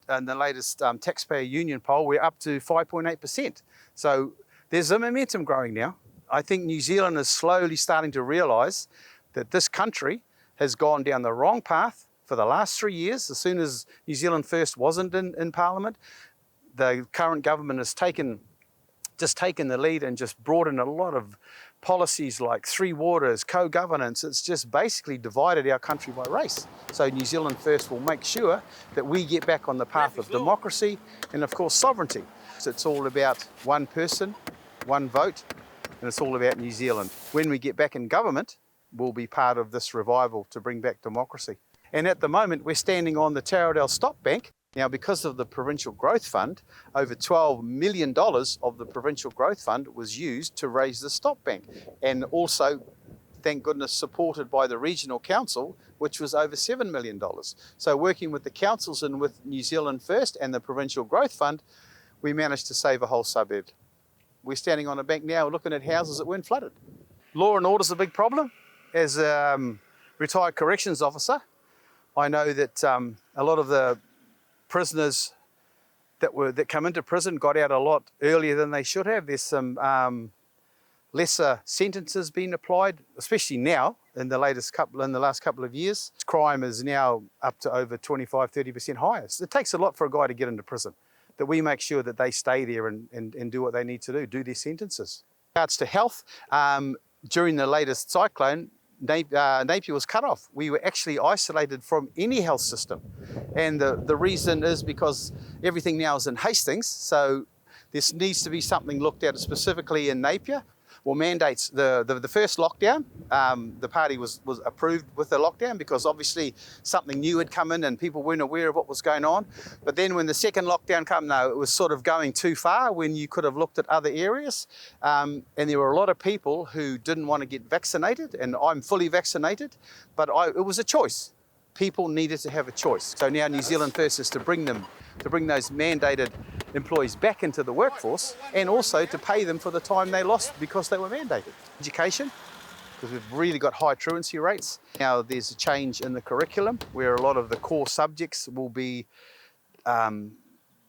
in the latest taxpayer union poll, we're up to 5.8%. So there's a momentum growing now. I think New Zealand is slowly starting to realise that this country has gone down the wrong path for the last 3 years. As soon as New Zealand First wasn't in Parliament, the current government has just taken the lead and just brought in a lot of policies like three waters, co-governance. It's just basically divided our country by race. So New Zealand First will make sure that we get back on the path of democracy and of course sovereignty. So it's all about one person, one vote, and it's all about New Zealand. When we get back in government, we'll be part of this revival to bring back democracy. And at the moment, we're standing on the Taradale Stop Bank. Now, because of the Provincial Growth Fund, over $12 million of the Provincial Growth Fund was used to raise the Stop Bank. And also, thank goodness, supported by the Regional Council, which was over $7 million. So working with the councils and with New Zealand First and the Provincial Growth Fund, we managed to save a whole suburb. We're standing on a bank now looking at houses that weren't flooded. Law and order is a big problem. As a retired corrections officer, I know that a lot of the prisoners that come into prison got out a lot earlier than they should have. There's some lesser sentences being applied, especially now in the last couple of years. Crime is now up to over 25-30% higher. So it takes a lot for a guy to get into prison, that we make sure that they stay there and do what they need to do their sentences. In regards to health, during the latest cyclone, Napier was cut off. We were actually isolated from any health system. And the reason is because everything now is in Hastings, so this needs to be something looked at specifically in Napier. Well, mandates, the first lockdown, the party was approved with the lockdown because obviously something new had come in and people weren't aware of what was going on. But then when the second lockdown came, no, it was sort of going too far when you could have looked at other areas. And there were a lot of people who didn't want to get vaccinated, and I'm fully vaccinated, but it was a choice. People needed to have a choice. So now New Zealand First is to bring those mandated employees back into the workforce and also to pay them for the time they lost because they were mandated. Education, because we've really got high truancy rates. Now there's a change in the curriculum where a lot of the core subjects will be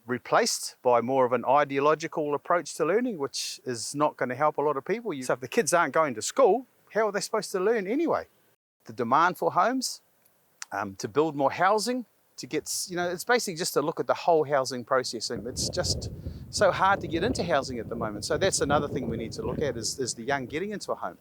replaced by more of an ideological approach to learning, which is not going to help a lot of people. So if the kids aren't going to school, how are they supposed to learn anyway? The demand for homes, to build more housing, to get, it's basically just to look at the whole housing process. And it's just so hard to get into housing at the moment. So that's another thing we need to look at is the young getting into a home.